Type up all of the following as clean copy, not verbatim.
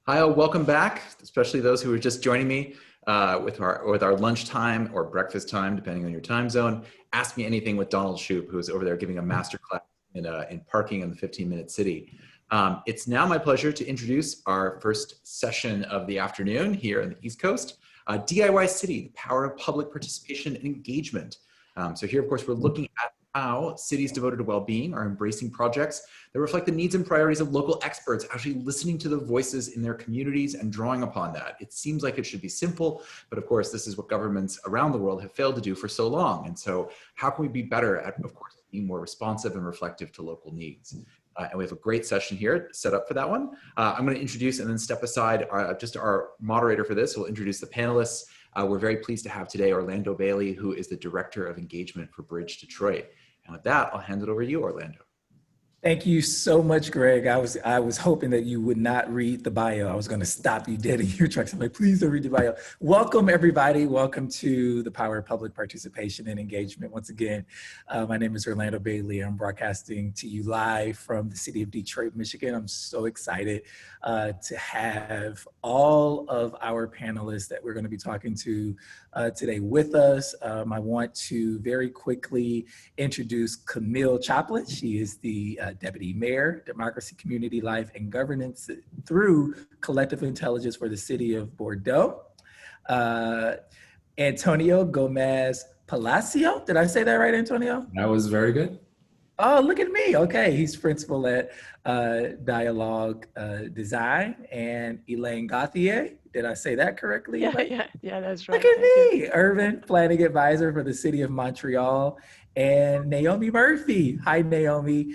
Hi, all. Welcome back, especially those who are just joining me with our lunchtime or breakfast time, depending on your time zone. Ask Me Anything with Donald Shoup, who is over there giving a masterclass in parking in the 15-minute city. It's now my pleasure to introduce our first session of the afternoon here on the East Coast, DIY City, the power of public participation and engagement. So here, of course, we're looking at how cities devoted to well-being are embracing projects that reflect the needs and priorities of local experts, actually listening to the voices in their communities and drawing upon that. It seems like it should be simple, but of course, this is what governments around the world have failed to do for so long. And so how can we be better at, of course, being more responsive and reflective to local needs? And we have a great session here set up for that one. I'm going to introduce and then step aside just our moderator for this. We'll introduce the panelists. We're very pleased to have today Orlando Bailey, who is the Director of Engagement for Bridge Detroit. And with that, I'll hand it over to you, Orlando. Thank you so much, Greg. I was hoping that you would not read the bio. I was going to stop you dead in your tracks. I'm like, please don't read the bio. Welcome, everybody. Welcome to the Power of Public Participation and Engagement. Once again, my name is Orlando Bailey. I'm broadcasting to you live from the city of Detroit, Michigan. I'm so excited to have all of our panelists that we're going to be talking to today with us. I want to very quickly introduce Camille Chaplet. She is the Deputy Mayor, Democracy, Community Life, and Governance through Collective Intelligence for the City of Bordeaux. Antonio Gomez Palacio, did I say that right, Antonio? That was very good. Oh, look at me. Okay, he's principal at Dialog Design. And Elaine Gauthier, did I say that correctly? Yeah, that's right. Look at me. Urban Planning Advisor for the City of Montreal. And Naomi Murphy. Hi, Naomi.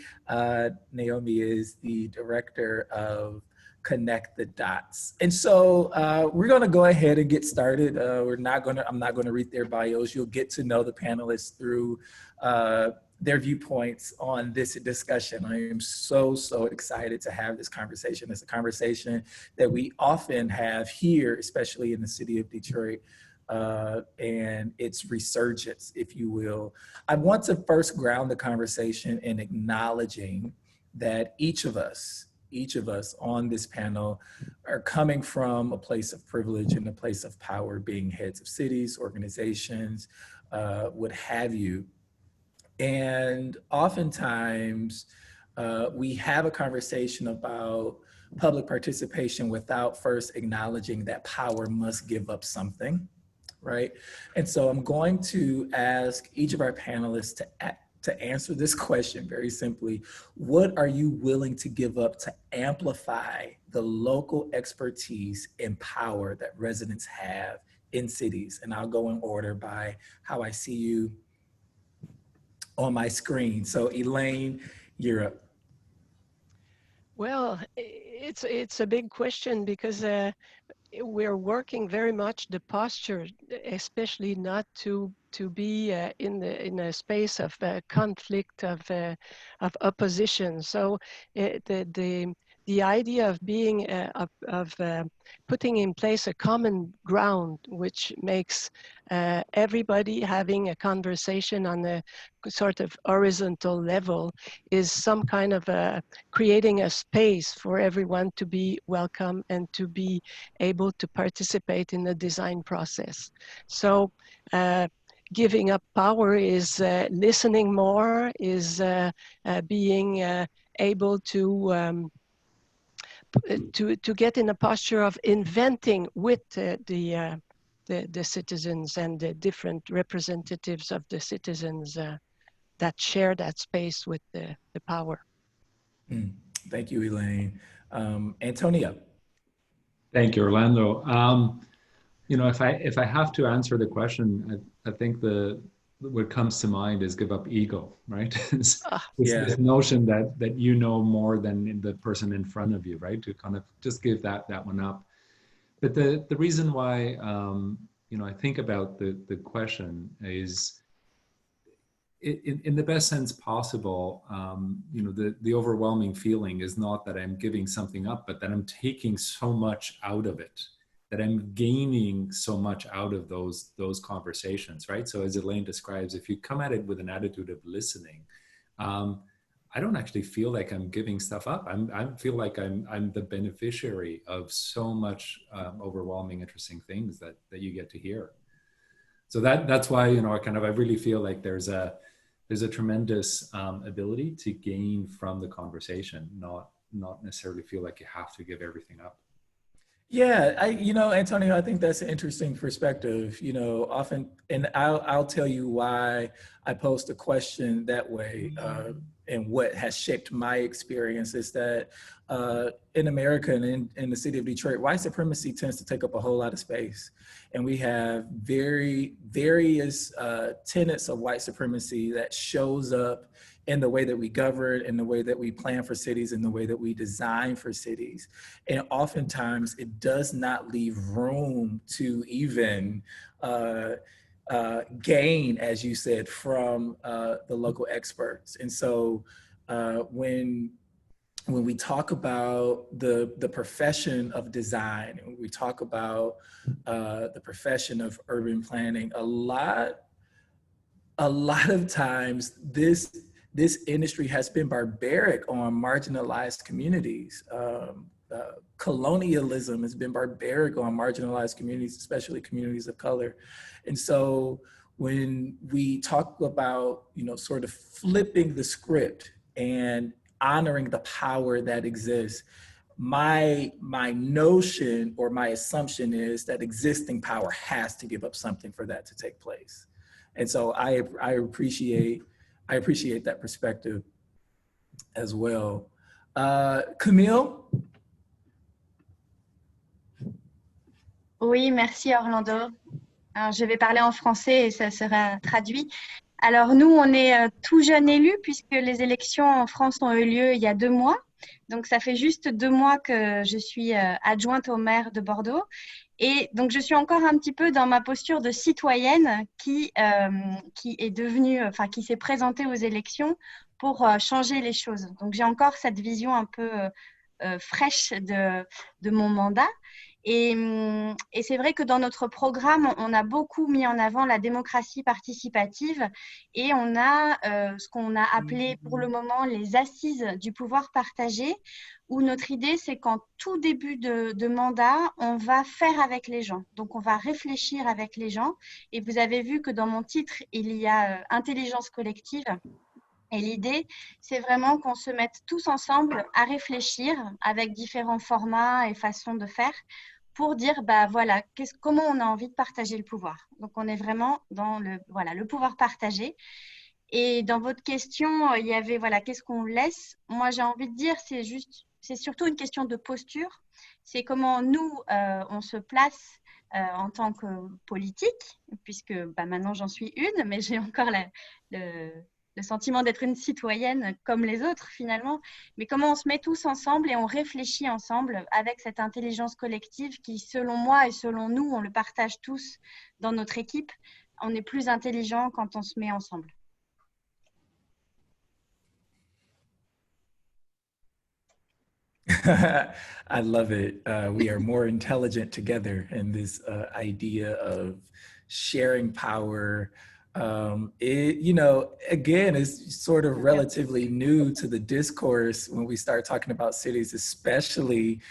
Naomi is the Director of Connect the Dots. And so we're going to go ahead and get started. I'm not going to read their bios. You'll get to know the panelists through their viewpoints on this discussion. I am so excited to have this conversation. It's a conversation that we often have here, especially in the city of Detroit, and its resurgence, if you will. I want to first ground the conversation in acknowledging that each of us on this panel are coming from a place of privilege and a place of power, being heads of cities, organizations, what have you. And oftentimes we have a conversation about public participation without first acknowledging that power must give up something, right? And so I'm going to ask each of our panelists to answer this question very simply. What are you willing to give up to amplify the local expertise and power that residents have in cities? And I'll go in order by how I see you on my screen. So Elaine, you're up. Well, it's a big question because we're working very much the posture, especially not to be in a space of conflict, of opposition. So the idea of being putting in place a common ground, which makes everybody having a conversation on a sort of horizontal level, is some kind of creating a space for everyone to be welcome and to be able to participate in the design process. So giving up power is listening more, is being able to get in a posture of inventing with the citizens and the different representatives of the citizens that share that space with the power. Thank you, Elaine. Antonio. Thank you, Orlando. If I have to answer the question, I think what comes to mind is give up ego, right? This notion that you know more than the person in front of you, right? To kind of just give that one up. But the reason why I think about the question is in the best sense possible. The overwhelming feeling is not that I'm giving something up, but that I'm taking so much out of it, that I'm gaining so much out of those conversations, right? So as Elaine describes, if you come at it with an attitude of listening, I don't actually feel like I'm giving stuff up. I feel like I'm the beneficiary of so much overwhelming, interesting things that you get to hear. So that's why, you know, I really feel like there's a tremendous ability to gain from the conversation, not necessarily feel like you have to give everything up. Yeah, you know, Antonio, I think that's an interesting perspective. You know, often, and I'll tell you why I posed a question that way, and what has shaped my experience is that in America and in the city of Detroit, white supremacy tends to take up a whole lot of space, and we have various tenets of white supremacy that shows up in the way that we govern, in the way that we plan for cities, in the way that we design for cities. And oftentimes it does not leave room to even gain, as you said, from the local experts. And so when we talk about the profession of design, and when we talk about the profession of urban planning, a lot of times this industry has been barbaric on marginalized communities. Colonialism has been barbaric on marginalized communities, especially communities of color. And so when we talk about, you know, sort of flipping the script and honoring the power that exists, my notion or my assumption is that existing power has to give up something for that to take place. And so I appreciate that perspective as well. Camille? Oui, merci Orlando. Alors, je vais parler en français et ça sera traduit. Alors nous, on est tout jeune élu puisque les élections en France ont eu lieu il y a 2 mois. Donc ça fait juste 2 mois que je suis adjointe au maire de Bordeaux. Et donc je suis encore un petit peu dans ma posture de citoyenne qui est devenue, enfin qui s'est présentée aux élections pour changer les choses. Donc j'ai encore cette vision un peu fraîche de mon mandat. Et c'est vrai que dans notre programme, on a beaucoup mis en avant la démocratie participative et on a ce qu'on a appelé pour le moment les assises du pouvoir partagé, où notre idée, c'est qu'en tout début de mandat, on va faire avec les gens. Donc, on va réfléchir avec les gens. Et vous avez vu que dans mon titre, il y a intelligence collective. Et l'idée, c'est vraiment qu'on se mette tous ensemble à réfléchir avec différents formats et façons de faire pour dire, bah voilà, comment on a envie de partager le pouvoir. Donc, on est vraiment dans le pouvoir partagé. Et dans votre question, il y avait, voilà, qu'est-ce qu'on laisse? Moi, j'ai envie de dire, c'est surtout une question de posture. C'est comment nous, on se place en tant que politique, puisque bah, maintenant, j'en suis une, mais j'ai encore le sentiment d'être une citoyenne comme les autres finalement, mais comment on se met tous ensemble et on réfléchit ensemble avec cette intelligence collective qui, selon moi et selon nous, on le partage tous dans notre équipe, on est plus intelligent quand on se met ensemble. I love it. We are more intelligent together, and this idea of sharing power, you know, again, is sort of relatively new to the discourse when we start talking about cities, especially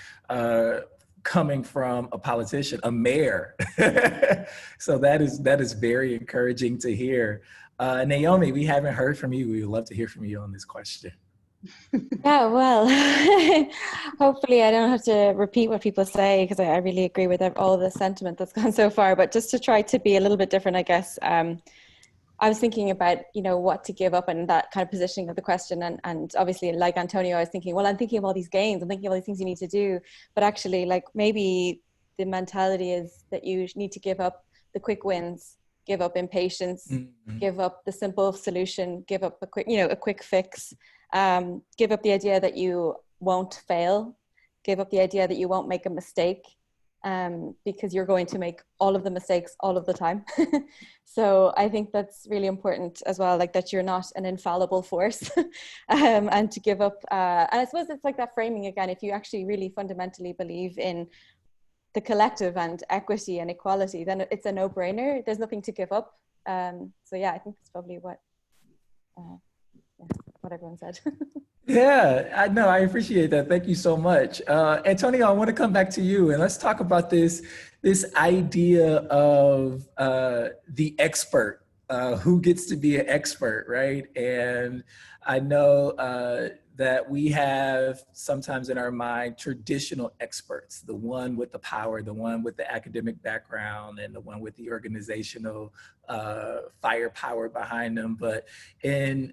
coming from a politician, a mayor. So that is very encouraging to hear. Naomi, we haven't heard from you. We would love to hear from you on this question. Yeah, well, hopefully I don't have to repeat what people say, because I really agree with all the sentiment that's gone so far, but just to try to be a little bit different, I guess. I was thinking about, you know, what to give up and that kind of positioning of the question. And obviously, like Antonio, I was thinking, well, I'm thinking of all these gains, I'm thinking of all these things you need to do. But actually, like, maybe the mentality is that you need to give up the quick wins, give up impatience, give up the simple solution, give up a quick fix, give up the idea that you won't fail, give up the idea that you won't make a mistake. Because you're going to make all of the mistakes all of the time. So I think that's really important as well, like that you're not an infallible force, and to give up. And I suppose it's like that framing again, if you actually really fundamentally believe in the collective and equity and equality, then it's a no-brainer. There's nothing to give up. So yeah, I think that's probably what. Yeah. what everyone said. Yeah, I know. I appreciate that. Thank you so much. Antonio, I want to come back to you and let's talk about this idea of the expert. Who gets to be an expert, right? And I know that we have sometimes in our mind traditional experts, the one with the power, the one with the academic background, and the one with the organizational firepower behind them. But in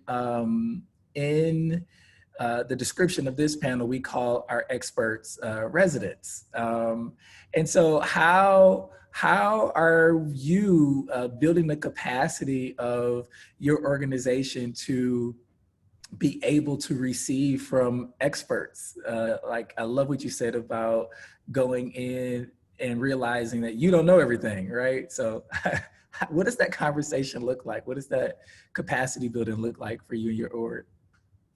the description of this panel, we call our experts residents. And so how are you building the capacity of your organization to be able to receive from experts? Like, I love what you said about going in and realizing that you don't know everything, right? So what does that conversation look like? What does that capacity building look like for you and your org?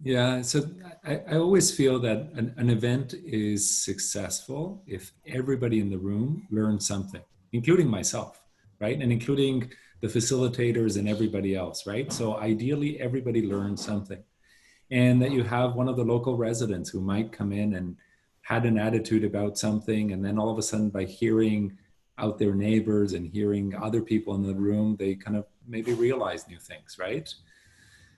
Yeah, so I always feel that an event is successful if everybody in the room learns something, including myself, right? And including the facilitators and everybody else, right? So ideally, everybody learns something. And that you have one of the local residents who might come in and had an attitude about something, and then all of a sudden by hearing out their neighbors and hearing other people in the room, they kind of maybe realize new things, right?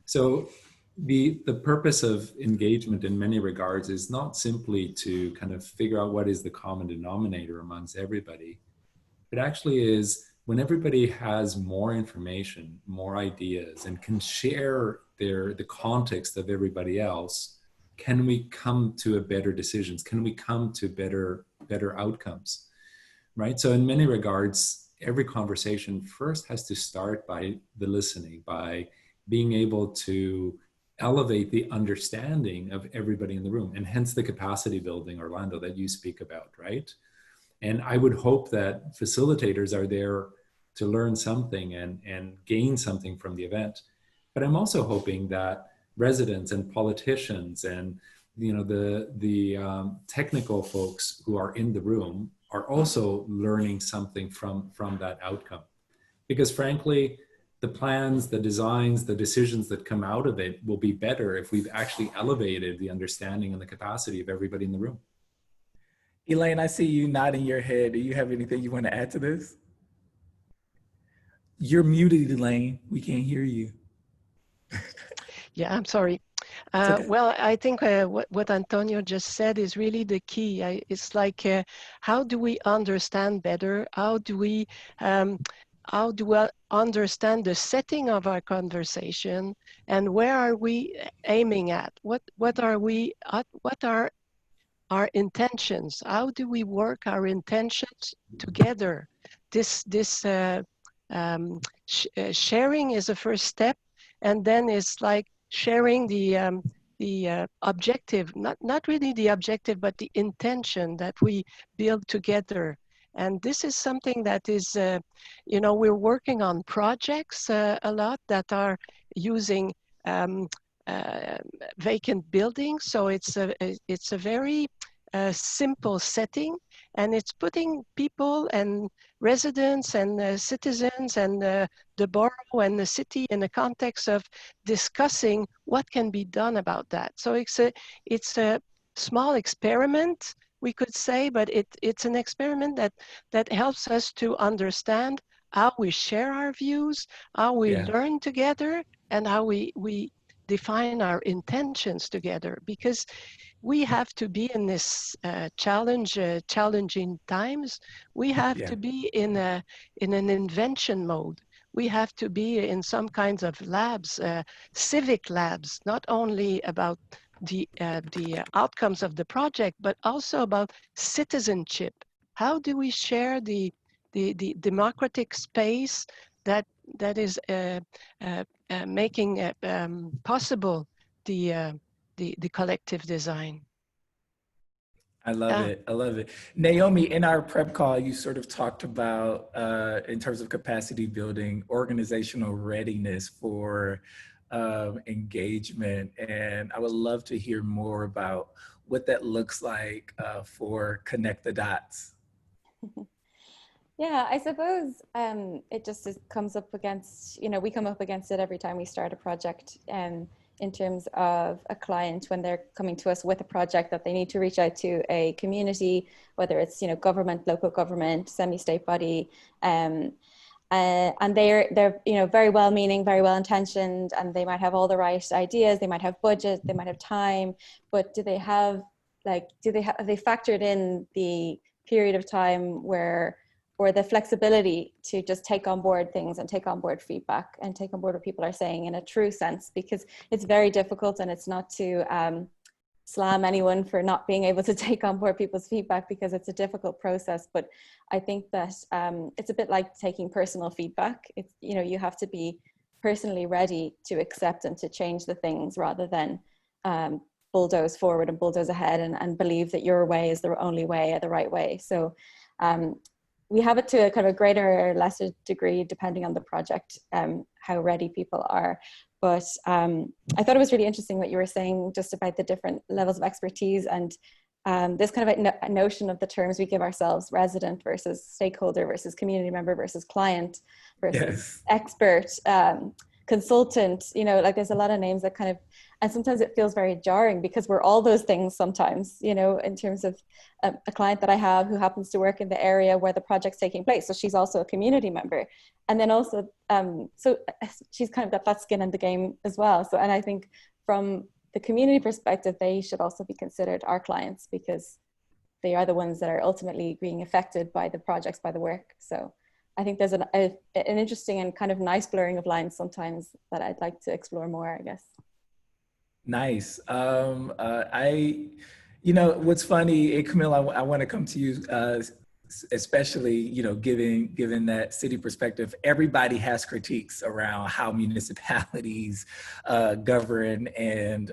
So the purpose of engagement in many regards is not simply to kind of figure out what is the common denominator amongst everybody. It actually is when everybody has more information, more ideas, and can share the context of everybody else, can we come to a better decisions? Can we come to better outcomes, right? So in many regards, every conversation first has to start by the listening, by being able to elevate the understanding of everybody in the room, and hence the capacity building, Orlando, that you speak about, right? And I would hope that facilitators are there to learn something and gain something from the event. But I'm also hoping that residents and politicians and the technical folks who are in the room are also learning something from that outcome. Because frankly, the plans, the designs, the decisions that come out of it will be better if we've actually elevated the understanding and the capacity of everybody in the room. Elaine, I see you nodding your head. Do you have anything you want to add to this? You're muted, Elaine. We can't hear you. Yeah, I'm sorry. Okay. Well, I think what Antonio just said is really the key. It's like, how do we understand better? How do we understand the setting of our conversation, and where are we aiming at? What are our intentions? How do we work our intentions together? Sharing is a first step, and then it's like sharing the objective, not really the objective, but the intention that we build together. And this is something that is, we're working on projects a lot that are using vacant buildings. So it's a very simple setting, and it's putting people and residents and citizens and the borough and the city in the context of discussing what can be done about that. So it's a small experiment, we could say, but it's an experiment that helps us to understand how we share our views, how we learn together, and how we define our intentions together. Because we have to be in this challenging times. We have to be in an invention mode. We have to be in some kinds of labs, civic labs, not only about the outcomes of the project, but also about citizenship. How do we share the democratic space that is making possible the collective design? I love it. I love it. Naomi, in our prep call, you sort of talked about, in terms of capacity building, organizational readiness for engagement. And I would love to hear more about what that looks like for Connect the Dots. Yeah, I suppose it just comes up against, we come up against it every time we start a project. in terms of a client when they're coming to us with a project that they need to reach out to a community, whether it's, you know, government, local government, semi-state body, and they're you know, very well-meaning, very well-intentioned, and they might have all the right ideas, they might have budget, they might have time, but have they factored in the period of time or the flexibility to just take on board things and take on board feedback and take on board what people are saying in a true sense? Because it's very difficult, and it's not to slam anyone for not being able to take on board people's feedback, because it's a difficult process. But I think that it's a bit like taking personal feedback. It's, you know, you have to be personally ready to accept and to change the things, rather than bulldoze forward and bulldoze ahead and believe that your way is the only way or the right way. So we have it to a kind of a greater or lesser degree, depending on the project, how ready people are. But I thought it was really interesting what you were saying just about the different levels of expertise, and this kind of a notion of the terms we give ourselves: resident versus stakeholder versus community member versus client versus expert, consultant. You know, like there's a lot of names that kind of, and sometimes it feels very jarring because we're all those things sometimes, you know, in terms of a client that I have who happens to work in the area where the project's taking place. So she's also a community member. And then also, so she's kind of got that skin in the game as well. So, and I think from the community perspective, they should also be considered our clients, because they are the ones that are ultimately being affected by the projects, by the work. So I think there's an interesting and kind of nice blurring of lines sometimes that I'd like to explore more, I guess. Nice. You know, what's funny, Camille, I want to come to you, especially, you know, given that city perspective. Everybody has critiques around how municipalities govern and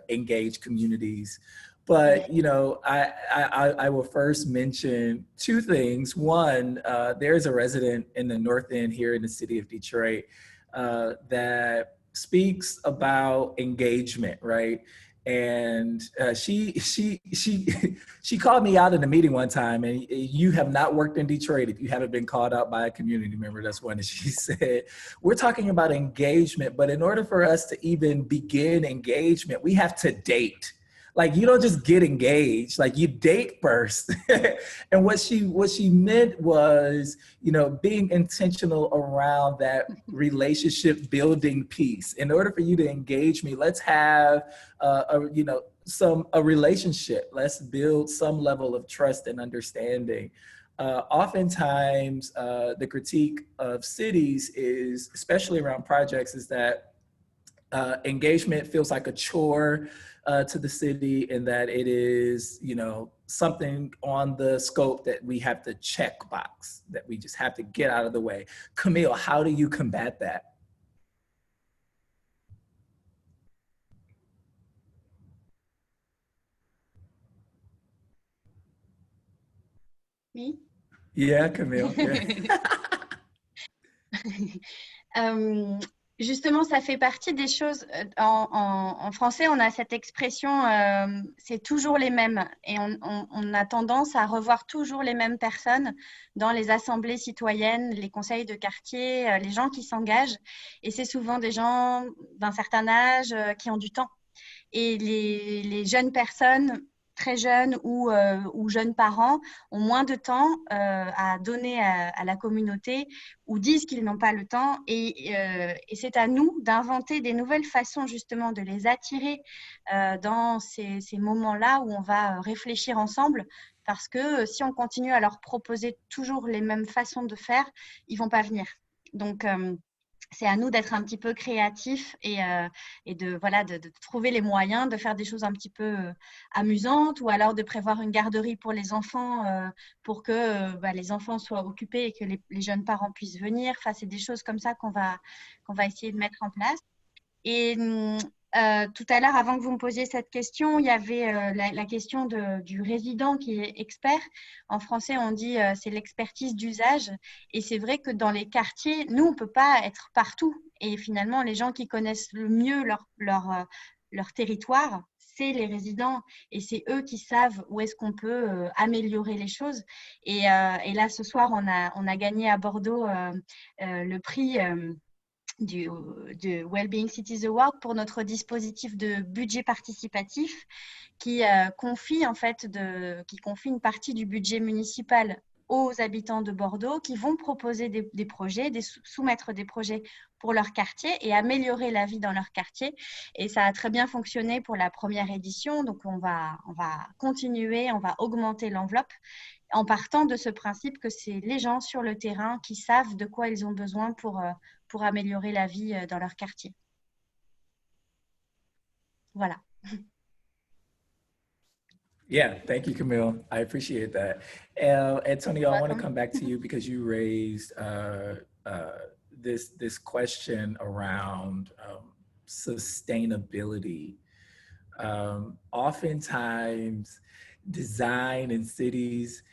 engage communities. But, you know, I will first mention two things. One, there's a resident in the North End here in the city of Detroit that speaks about engagement, right? And she called me out in a meeting one time, and you have not worked in Detroit if you haven't been called out by a community member. That's one. And she said, we're talking about engagement, but in order for us to even begin engagement, we have to date. Like, you don't just get engaged, like you date first. And what she meant was, you know, being intentional around that relationship building piece. In order for you to engage me, let's have a relationship. Let's build some level of trust and understanding. Oftentimes, the critique of cities is, especially around projects, is that engagement feels like a chore to the city, and that it is, you know, something on the scope that we have to check box, that we just have to get out of the way. Camille, how do you combat that? Me? Yeah, Camille. Yeah. Justement, ça fait partie des choses. En français, on a cette expression, c'est toujours les mêmes. Et on a tendance à revoir toujours les mêmes personnes dans les assemblées citoyennes, les conseils de quartier, les gens qui s'engagent. Et c'est souvent des gens d'un certain âge qui ont du temps. Et les jeunes personnes, très jeunes ou jeunes parents, ont moins de temps à donner à la communauté, ou disent qu'ils n'ont pas le temps. Et c'est à nous d'inventer des nouvelles façons justement de les attirer dans ces moments-là où on va réfléchir ensemble. Parce que si on continue à leur proposer toujours les mêmes façons de faire, ils ne vont pas venir. Donc, c'est à nous d'être un petit peu créatifs et de trouver les moyens de faire des choses un petit peu amusantes, ou alors de prévoir une garderie pour les enfants pour que les enfants soient occupés et que les jeunes parents puissent venir. Enfin, c'est des choses comme ça qu'on va essayer de mettre en place. Et tout à l'heure, avant que vous me posiez cette question, il y avait la question du résident qui est expert. En français, on dit c'est l'expertise d'usage. Et c'est vrai que dans les quartiers, nous, on ne peut pas être partout. Et finalement, les gens qui connaissent le mieux leur territoire, c'est les résidents. Et c'est eux qui savent où est-ce qu'on peut améliorer les choses. Et là, ce soir, on a gagné à Bordeaux le prix du Wellbeing Cities Award pour notre dispositif de budget participatif qui confie en fait qui confie une partie du budget municipal aux habitants de Bordeaux qui vont proposer des projets, soumettre des projets pour leur quartier et améliorer la vie dans leur quartier. Et ça a très bien fonctionné pour la première édition. Donc, on va continuer, on va augmenter l'enveloppe en partant de ce principe que c'est les gens sur le terrain qui savent de quoi ils ont besoin pour améliorer la vie dans leur quartier. Voilà. Yeah, thank you, Camille. I appreciate that. Antonio, I want to come back to you because you raised this question around sustainability. Oftentimes, design in cities,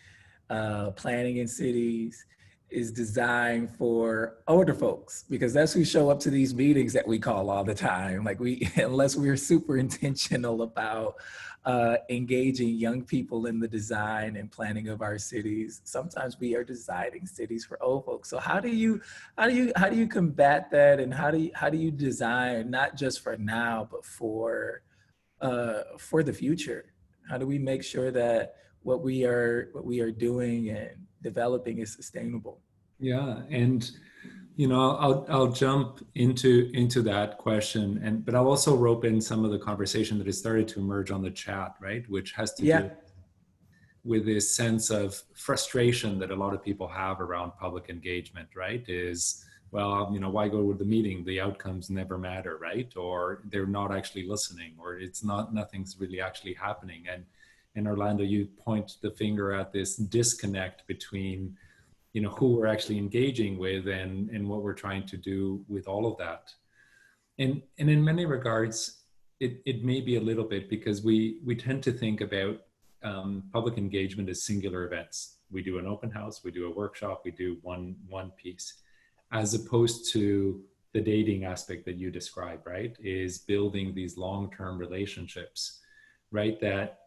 planning in cities is designed for older folks because that's who show up to these meetings that we call all the time. Like unless we're super intentional about engaging young people in the design and planning of our cities, sometimes we are designing cities for old folks. So how do you combat that, and how do you design not just for now but for the future? How do we make sure that what we are doing and developing is sustainable? Yeah, and you know, I'll jump into that question, but I'll also rope in some of the conversation that has started to emerge on the chat, right? Which has to do with this sense of frustration that a lot of people have around public engagement, right? Is, well, you know, why go to the meeting? The outcomes never matter, right? Or they're not actually listening, or nothing's really actually happening. And Orlando, you point the finger at this disconnect between, you know, who we're actually engaging with and what we're trying to do with all of that. And in many regards, it may be a little bit because we tend to think about public engagement as singular events. We do an open house, we do a workshop, we do one piece, as opposed to the dating aspect that you described, right? Is building these long-term relationships, right? That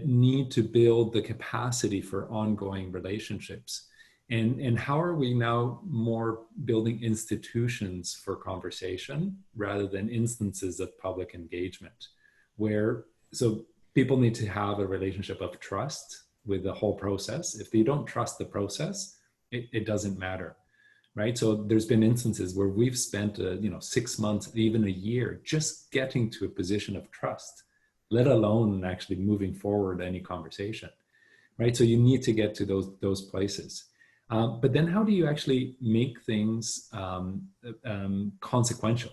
need to build the capacity for ongoing relationships. And how are we now more building institutions for conversation rather than instances of public engagement, so people need to have a relationship of trust with the whole process. If they don't trust the process, it doesn't matter, right? So there's been instances where we've spent 6 months, even a year, just getting to a position of trust, let alone actually moving forward any conversation, right? So you need to get to those places. But then how do you actually make things consequential?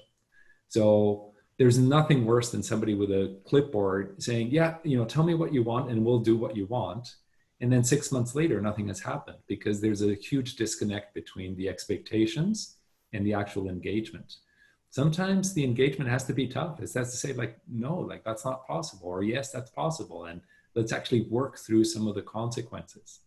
So there's nothing worse than somebody with a clipboard saying, yeah, you know, tell me what you want and we'll do what you want. And then 6 months later, nothing has happened because there's a huge disconnect between the expectations and the actual engagement. Sometimes the engagement has to be tough. It has to say like, no, like that's not possible, or yes, that's possible. And let's actually work through some of the consequences.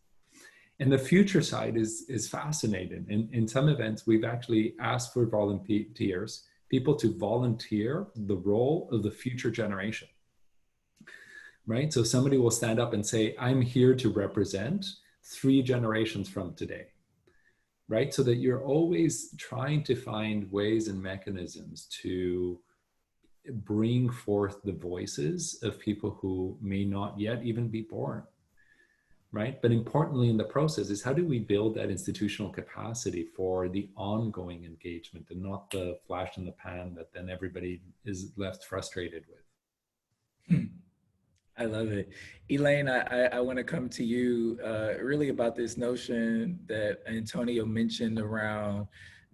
And the future side is fascinating. In some events, we've actually asked for volunteers, people to volunteer the role of the future generation, right? So somebody will stand up and say, I'm here to represent 3 generations from today, right? So that you're always trying to find ways and mechanisms to bring forth the voices of people who may not yet even be born. Right? But importantly in the process is how do we build that institutional capacity for the ongoing engagement and not the flash in the pan that then everybody is left frustrated with. I love it. Elaine, I want to come to you really about this notion that Antonio mentioned around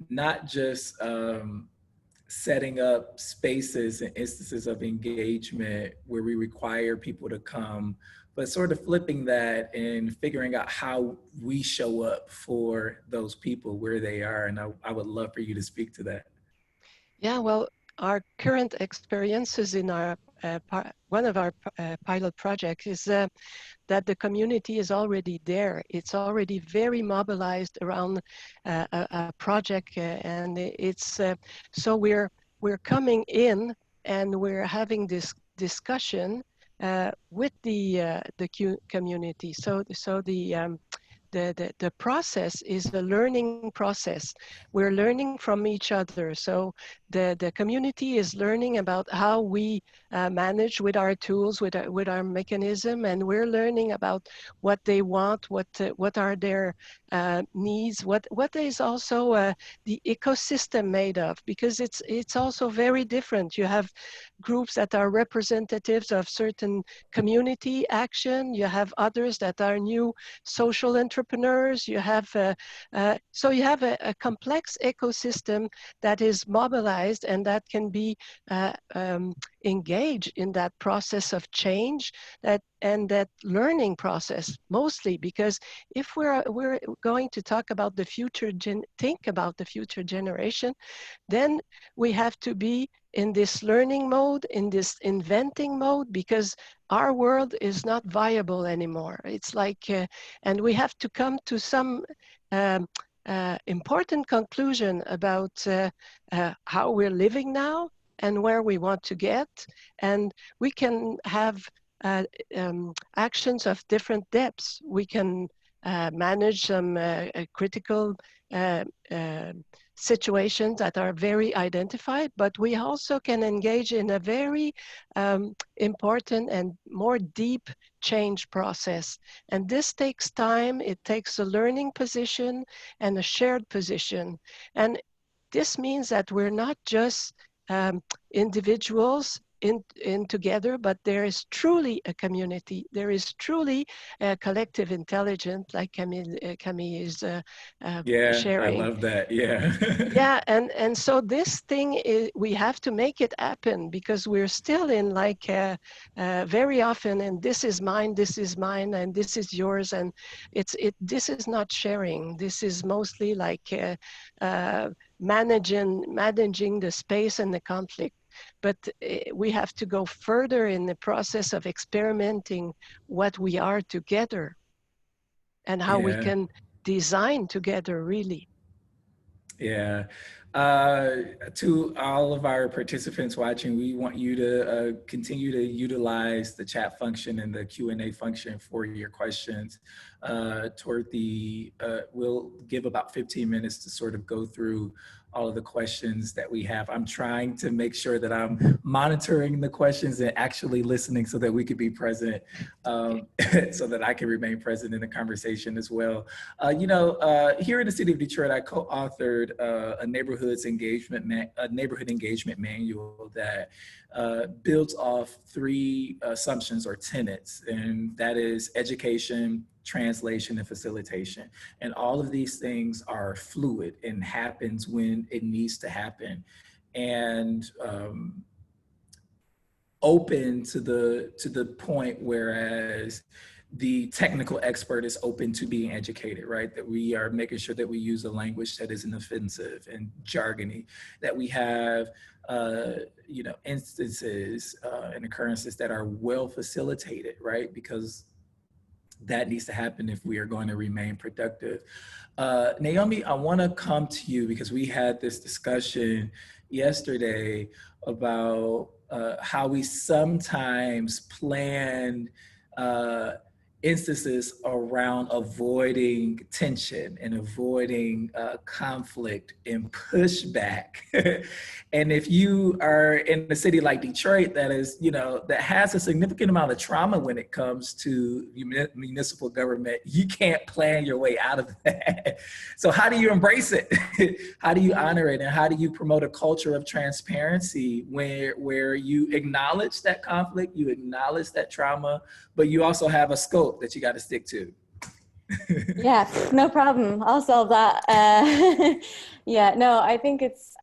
not just setting up spaces and instances of engagement where we require people to come, but sort of flipping that and figuring out how we show up for those people where they are. And I would love for you to speak to that. Yeah, well, our current experiences in our one of our pilot projects is that the community is already there. It's already very mobilized around a project, and it's so we're coming in and we're having this discussion with the community. So the process is the learning process. We're learning from each other. So the community is learning about how we manage with our tools, with our mechanism, and we're learning about what they want, what are their needs, what is also the ecosystem made of, because it's also very different. You have groups that are representatives of certain community action. You have others that are new social entrepreneurs. You have so you have a complex ecosystem that is mobilized and that can be engaged in that process of change, and that learning process mostly, because if we're going to talk about the future, think about the future generation, then we have to be in this learning mode, in this inventing mode, because our world is not viable anymore. It's like, and we have to come to some important conclusion about how we're living now and where we want to get. And we can have actions of different depths. We can manage some critical situations that are very identified, but we also can engage in a very important and more deep change process. And this takes time. It takes a learning position and a shared position. And this means that we're not just individuals in together, but there is truly a community. There is truly a collective intelligence, like Camille is sharing. I love that. Yeah. Yeah, and so this thing is, we have to make it happen, because we're still in like very often, and this is mine, and this is yours, and this is not sharing. This is mostly like managing the space and the conflict. But we have to go further in the process of experimenting what we are together and how we can design together, really. Yeah. To all of our participants watching, we want you to continue to utilize the chat function and the Q&A function for your questions. We'll give about 15 minutes to sort of go through all of the questions that we have. I'm trying to make sure that I'm monitoring the questions and actually listening so that we could be present, so that I can remain present in the conversation as well. Here in the city of Detroit, I co-authored a neighborhood engagement manual that builds off 3 assumptions or tenets, and that is education, translation, and facilitation. And all of these things are fluid and happens when it needs to happen, and open to the point whereas the technical expert is open to being educated, right? That we are making sure that we use a language that isn't offensive and jargony, that we have instances and occurrences that are well facilitated, right? Because that needs to happen if we are going to remain productive. Naomi, I want to come to you because we had this discussion yesterday about how we sometimes plan instances around avoiding tension and avoiding conflict and pushback. And if you are in a city like Detroit that is, that has a significant amount of trauma when it comes to municipal government, you can't plan your way out of that. So how do you embrace it? How do you honor it? And how do you promote a culture of transparency where you acknowledge that conflict, you acknowledge that trauma, but you also have a scope that you got to stick to? Yeah, no problem. I'll solve that. Yeah, no, I think it's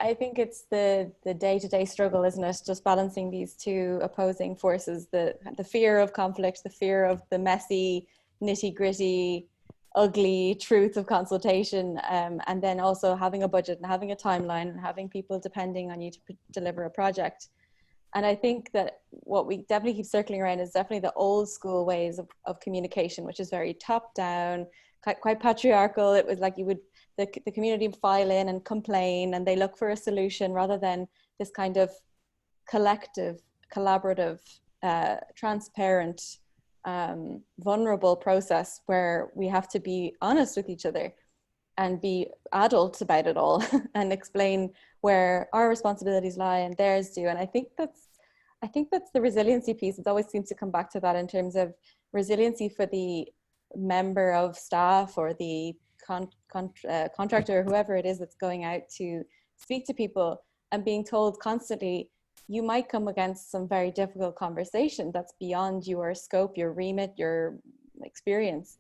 the day-to-day struggle, isn't it? Just balancing these 2 opposing forces: the fear of conflict, the fear of the messy, nitty-gritty, ugly truth of consultation, and then also having a budget and having a timeline and having people depending on you to deliver a project. And I think that what we definitely keep circling around is definitely the old school ways of communication, which is very top down, quite patriarchal. It was like the community would file in and complain, and they look for a solution rather than this kind of collective, collaborative, transparent vulnerable process where we have to be honest with each other and be adult about it all and explain where our responsibilities lie and theirs do. And I think that's the resiliency piece. It always seems to come back to that in terms of resiliency for the member of staff or the contractor or whoever it is that's going out to speak to people, and being told constantly, you might come against some very difficult conversation that's beyond your scope, your remit, your experience.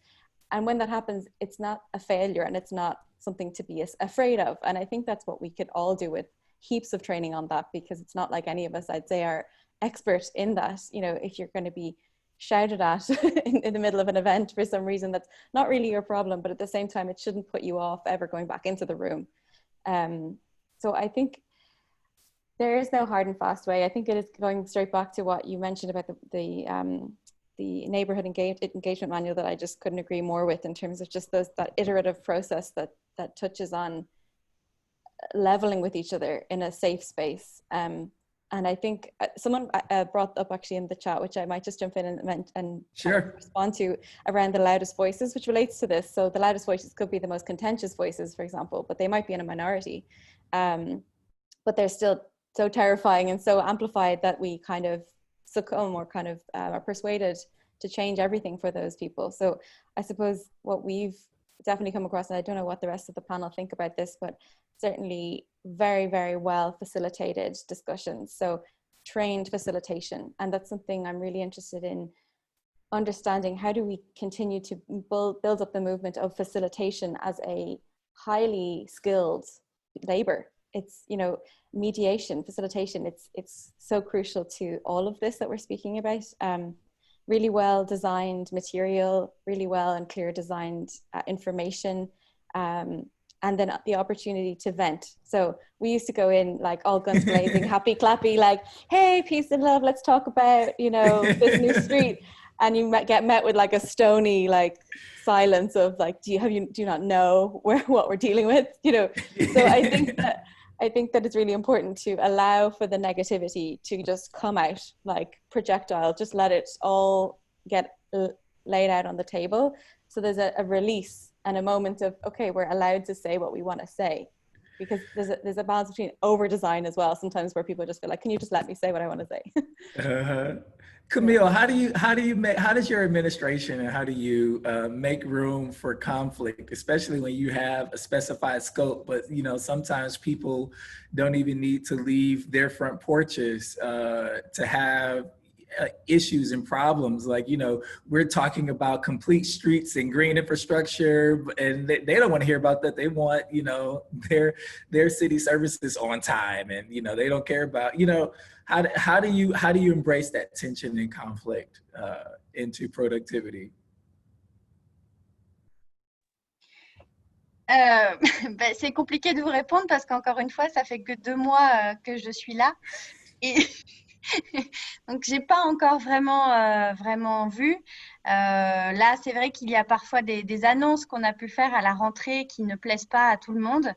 And when that happens, it's not a failure and it's not something to be afraid of. And I think that's what we could all do with heaps of training on that, because it's not like any of us, I'd say, are experts in that. You know, if you're going to be shouted at in the middle of an event for some reason, that's not really your problem, but at the same time, it shouldn't put you off ever going back into the room. So I think there is no hard and fast way. I think it is going straight back to what you mentioned about the neighborhood engagement manual, that I just couldn't agree more with, in terms of just that iterative process that touches on leveling with each other in a safe space. And I think someone brought up actually in the chat, which I might just jump in and sure, respond to, around the loudest voices, which relates to this. So the loudest voices could be the most contentious voices, for example, but they might be in a minority. But they're still so terrifying and so amplified that we kind of succumb or kind of are persuaded to change everything for those people. So I suppose what we've definitely come across, and I don't know what the rest of the panel think about this, but certainly very, very well facilitated discussions. So trained facilitation. And that's something I'm really interested in understanding. How do we continue to build up the movement of facilitation as a highly skilled labor? It's, you know, mediation, facilitation, it's so crucial to all of this that we're speaking about. Really well designed material, really well and clear designed information, and then the opportunity to vent. So we used to go in like all guns blazing, happy clappy, like, hey, peace and love, let's talk about, you know, this new street. And you get met with like a stony like silence of like, do you not know what we're dealing with, you know? So I think that it's really important to allow for the negativity to just come out like projectile, just let it all get laid out on the table. So there's a release and a moment of, okay, we're allowed to say what we want to say, because there's a balance between over design as well sometimes, where people just feel like, can you just let me say what I want to say? Camille, how does your administration and how do you make room for conflict, especially when you have a specified scope, but you know, sometimes people don't even need to leave their front porches to have issues and problems. Like, you know, we're talking about complete streets and green infrastructure, and they don't want to hear about that. They want, you know, their city services on time, and you know, they don't care about, you know, how do you embrace that tension and conflict into productivity? C'est compliqué de vous répondre parce qu'encore une fois, ça fait que 2 mois que je suis là. Et donc, j'ai pas encore vraiment vu. Là, c'est vrai qu'il y a parfois des annonces qu'on a pu faire à la rentrée qui ne plaisent pas à tout le monde.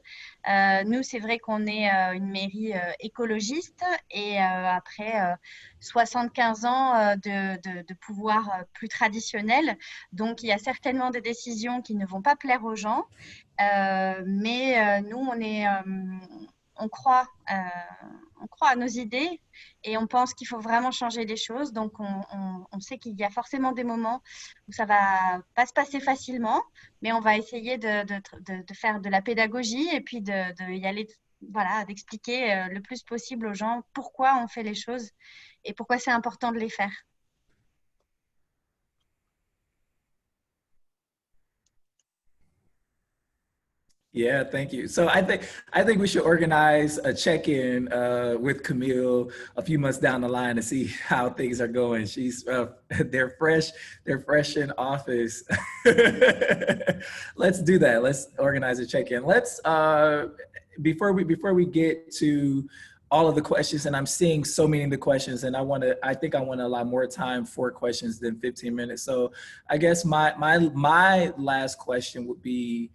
Nous, c'est vrai qu'on est une mairie écologiste et après 75 ans de pouvoir plus traditionnel. Donc, il y a certainement des décisions qui ne vont pas plaire aux gens. Mais nous, on croit à nos idées et on pense qu'il faut vraiment changer les choses. Donc, on sait qu'il y a forcément des moments où ça va pas se passer facilement, mais on va essayer de faire de la pédagogie et puis de y aller, voilà, d'expliquer le plus possible aux gens pourquoi on fait les choses et pourquoi c'est important de les faire. Yeah, thank you. So I think we should organize a check-in with Camille a few months down the line to see how things are going. She's they're fresh in office. Let's do that. Let's organize a check-in. Let's before we get to all of the questions, and I'm seeing so many of the questions, and I think I want to allow more time for questions than 15 minutes. So I guess my last question would be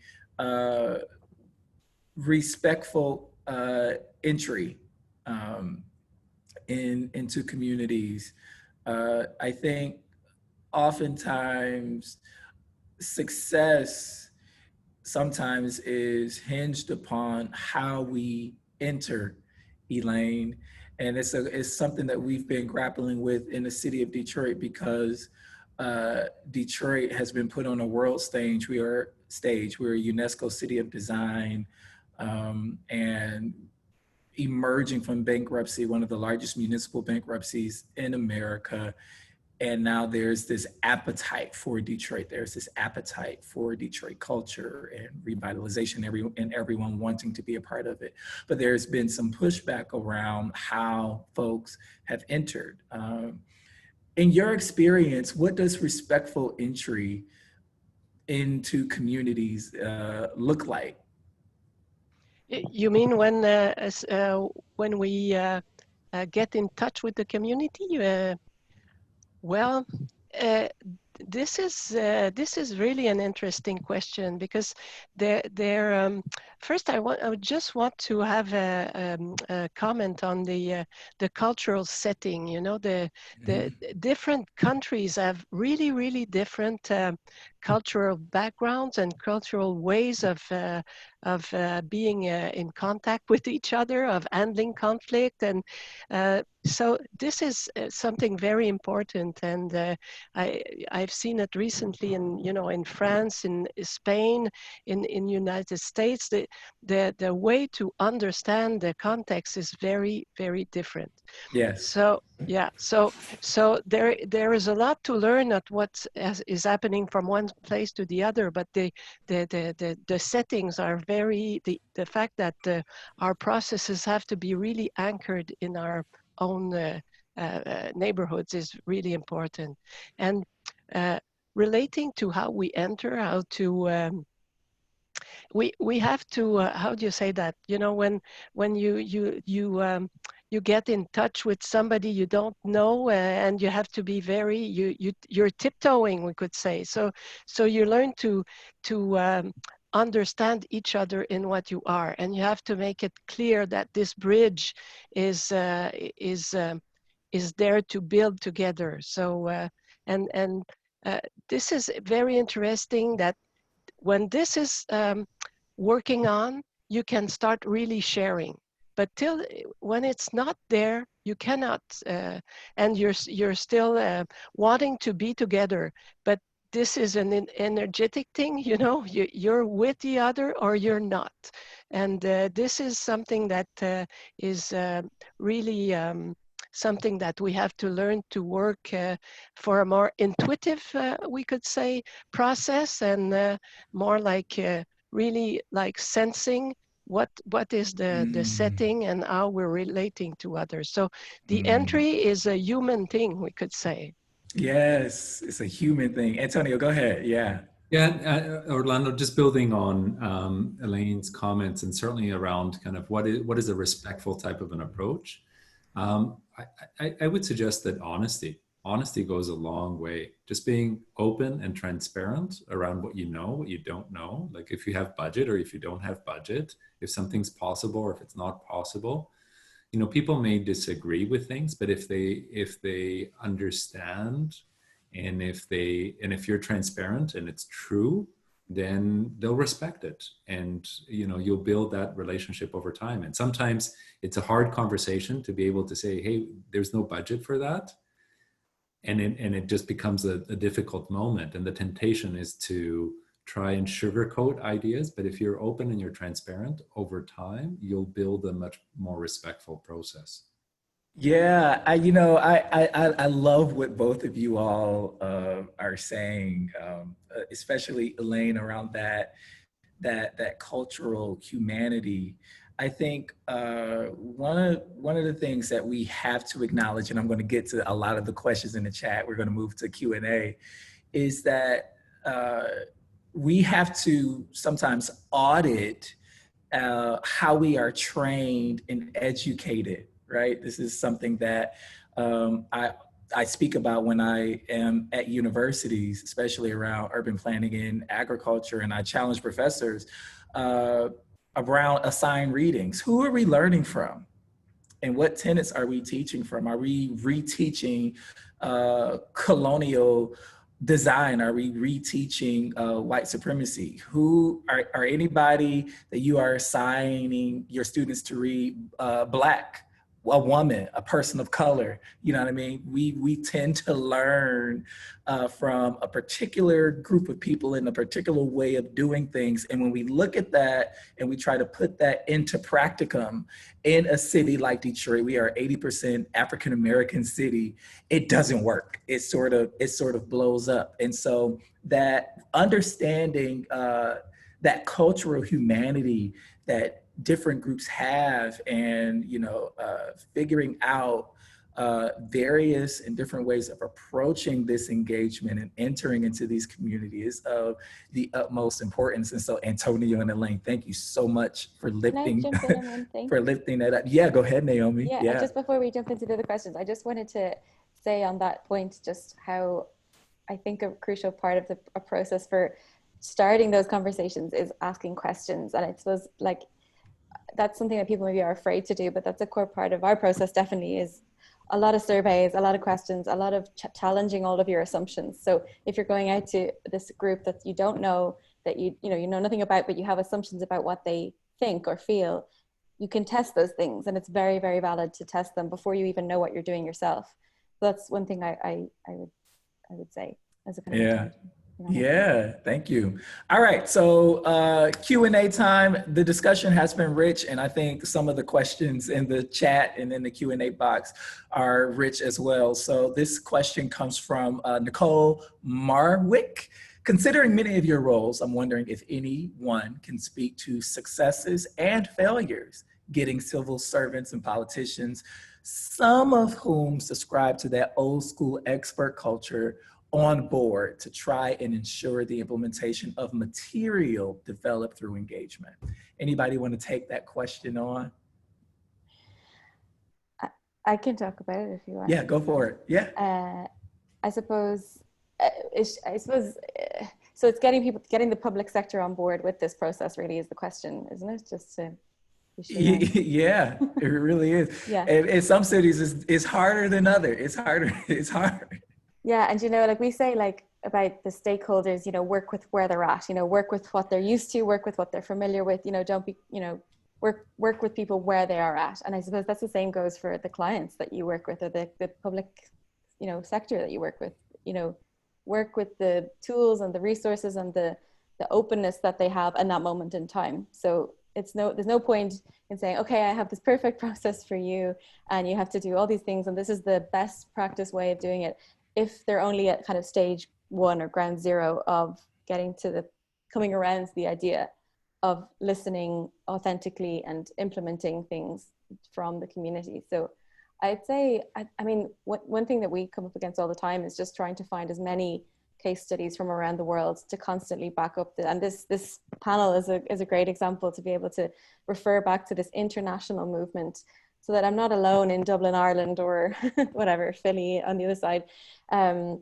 respectful entry into communities. I think oftentimes success sometimes is hinged upon how we enter, Elaine. And it's something that we've been grappling with in the city of Detroit, because Detroit has been put on a world stage. We're a UNESCO City of Design, and emerging from bankruptcy, one of the largest municipal bankruptcies in America. And now there's this appetite for Detroit. There's this appetite for Detroit culture and revitalization, and everyone wanting to be a part of it. But there's been some pushback around how folks have entered. In your experience, what does respectful entry into communities look like? You mean when we get in touch with the community? Well, this is really an interesting question, because first I would just want to have a comment on the cultural setting. You know, the different countries have really different cultural backgrounds and cultural ways of being in contact with each other, of handling conflict, and so this is something very important. And I've seen it recently in France, in Spain, in United States. The way to understand the context is very different. Yes. So yeah, so there is a lot to learn at what is happening from one place to the other, but the settings are the fact that our processes have to be really anchored in our own neighborhoods is really important. And relating to how we enter, how to we have to how do you say that? You know, when you get in touch with somebody you don't know, and you have to be you're tiptoeing, we could say. So you learn to understand each other in what you are, and you have to make it clear that this bridge is there to build together. So this is very interesting, that when this is working on, you can start really sharing. But when it's not there, you cannot, and you're still wanting to be together. But this is an energetic thing, you know. You're with the other or you're not, and this is something that is really something that we have to learn to work for a more intuitive, we could say, process, and more like really like sensing what is the setting and how we're relating to others. So the entry is a human thing, we could say. Yes, it's a human thing. Antonio, go ahead. Yeah. Yeah, Orlando, just building on Elaine's comments, and certainly around kind of what is a respectful type of an approach. I would suggest that honesty goes a long way. Just being open and transparent around what you know, what you don't know. Like if you have budget or if you don't have budget, if something's possible or if it's not possible. You know, people may disagree with things, but if they understand, and if you're transparent and it's true, then they'll respect it, and you know, you'll build that relationship over time. And sometimes it's a hard conversation to be able to say, hey, there's no budget for that, and it just becomes a difficult moment, and the temptation is to try and sugarcoat ideas. But if you're open and you're transparent, over time you'll build a much more respectful process. Yeah, I love what both of you all are saying, especially Elaine, around that cultural humanity. I think one of the things that we have to acknowledge, and I'm going to get to a lot of the questions in the chat, we're going to move to Q&A, is that we have to sometimes audit how we are trained and educated. Right? This is something that I speak about when I am at universities, especially around urban planning and agriculture, and I challenge professors around assigned readings. Who are we learning from? And what tenets are we teaching from? Are we reteaching colonial design are we reteaching white supremacy? Who are anybody that you are assigning your students to read Black, a woman, a person of color? You know what I mean? We tend to learn from a particular group of people in a particular way of doing things. And when we look at that and we try to put that into practicum in a city like Detroit, we are 80% African-American city. It doesn't work. It sort of blows up. And so that understanding that cultural humanity that different groups have, and figuring out various and different ways of approaching this engagement and entering into these communities of the utmost importance. And so Antonio and Elaine, thank you so much for lifting for lifting that up. Yeah, go ahead, Naomi. Yeah. Just before we jump into the other questions, I just wanted to say on that point just how I think a crucial part of a process for starting those conversations is asking questions. And I suppose like that's something that people maybe are afraid to do, but that's a core part of our process definitely, is a lot of surveys, a lot of questions, a lot of challenging all of your assumptions. So if you're going out to this group that you don't know, that you know nothing about, but you have assumptions about what they think or feel, you can test those things, and it's very, very valid to test them before you even know what you're doing yourself. So that's one thing I would say as a kind of attention. Yeah, thank you. All right, so Q&A time. The discussion has been rich, and I think some of the questions in the chat and in the Q&A box are rich as well. So this question comes from Nicole Marwick. Considering many of your roles, I'm wondering if anyone can speak to successes and failures getting civil servants and politicians, some of whom subscribe to that old school expert culture, on board to try and ensure the implementation of material developed through engagement. Anybody want to take that question on? I can talk about it if you want. Yeah, go for it. Yeah. I suppose, so it's getting the public sector on board with this process really is the question, isn't it? Just to yeah, it really is. Yeah. In some cities, it's harder than others. It's harder. It's hard. Yeah, and like we say, like about the stakeholders, work with where they're at, work with what they're used to, work with what they're familiar with, don't be, work with people where they are at. And I suppose that's the same goes for the clients that you work with, or the public, sector that you work with, work with the tools and the resources and the openness that they have in that moment in time. So there's no point in saying, okay, I have this perfect process for you and you have to do all these things and this is the best practice way of doing it, if they're only at kind of stage one or ground zero of coming around to the idea of listening authentically and implementing things from the community. So I'd say, I mean, one thing that we come up against all the time is just trying to find as many case studies from around the world to constantly back up and this panel is a great example to be able to refer back to this international movement, so that I'm not alone in Dublin, Ireland, or whatever, Philly on the other side, kind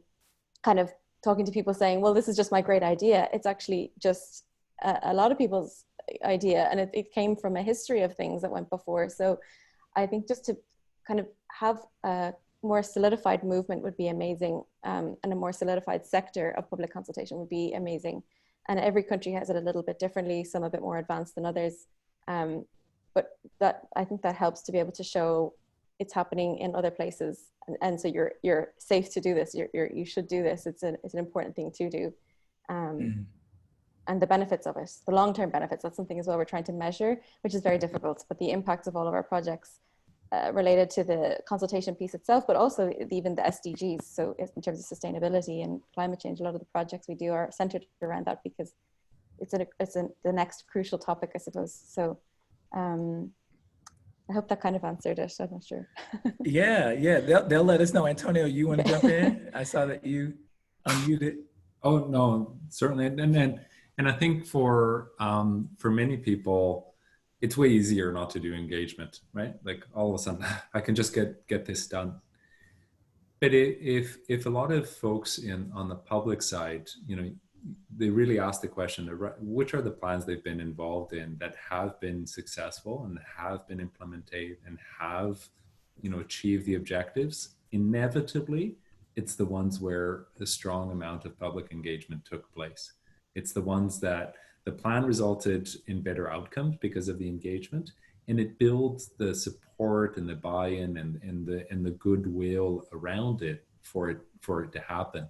of talking to people saying, well, this is just my great idea. It's actually just a lot of people's idea, and it came from a history of things that went before. So I think just to kind of have a more solidified movement would be amazing, and a more solidified sector of public consultation would be amazing. And every country has it a little bit differently, some a bit more advanced than others. But I think that helps to be able to show it's happening in other places, and so you're safe to do this. You should do this. It's an important thing to do, and the benefits of it, the long-term benefits. That's something as well we're trying to measure, which is very difficult. But the impacts of all of our projects related to the consultation piece itself, but also even the SDGs. So in terms of sustainability and climate change, a lot of the projects we do are centered around that because it's the next crucial topic, I suppose. So. I hope that kind of answered it. I'm not sure. yeah, they'll let us know. Antonio, you want to jump in? I saw that you unmuted. Oh no, certainly, and I think for many people, it's way easier not to do engagement, right? Like all of a sudden, I can just get this done. But if a lot of folks on the public side, they really ask the question, which are the plans they've been involved in that have been successful and have been implemented and have, achieved the objectives? Inevitably, it's the ones where a strong amount of public engagement took place. It's the ones that the plan resulted in better outcomes because of the engagement, and it builds the support and the buy-in and the goodwill around it for it to happen.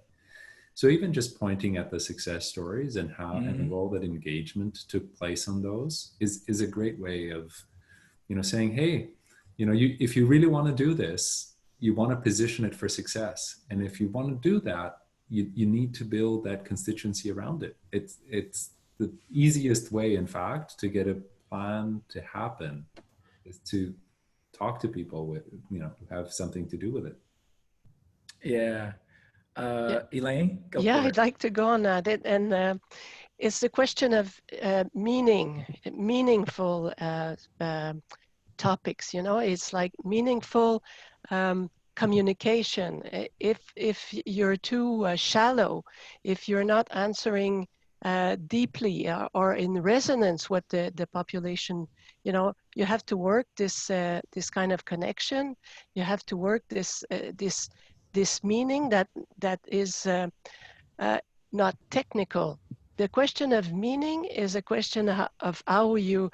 So even just pointing at the success stories and how and the role that engagement took place on those is a great way of, saying, hey, if you really want to do this, you want to position it for success. And if you want to do that, you need to build that constituency around it. It's the easiest way, in fact, to get a plan to happen is to talk to people with, who have something to do with it. Yeah. Elaine, go for it. I'd like to go on at it. And it's the question of meaningful topics, it's like meaningful communication. If you're too shallow, if you're not answering deeply or in resonance with the population, you have to work this kind of connection. You have to work this meaning that is not technical. The question of meaning is a question of how you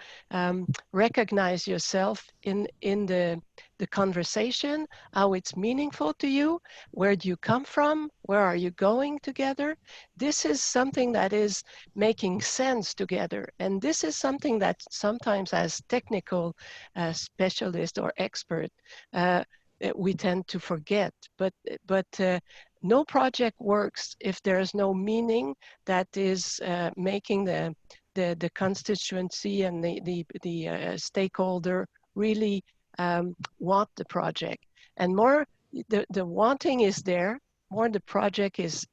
recognize yourself in the conversation, how it's meaningful to you, where do you come from, where are you going together. This is something that is making sense together. And this is something that sometimes as technical specialist or expert, we tend to forget. But no project works if there is no meaning that is making the constituency and the stakeholder really want the project. And more the wanting is there, more the project is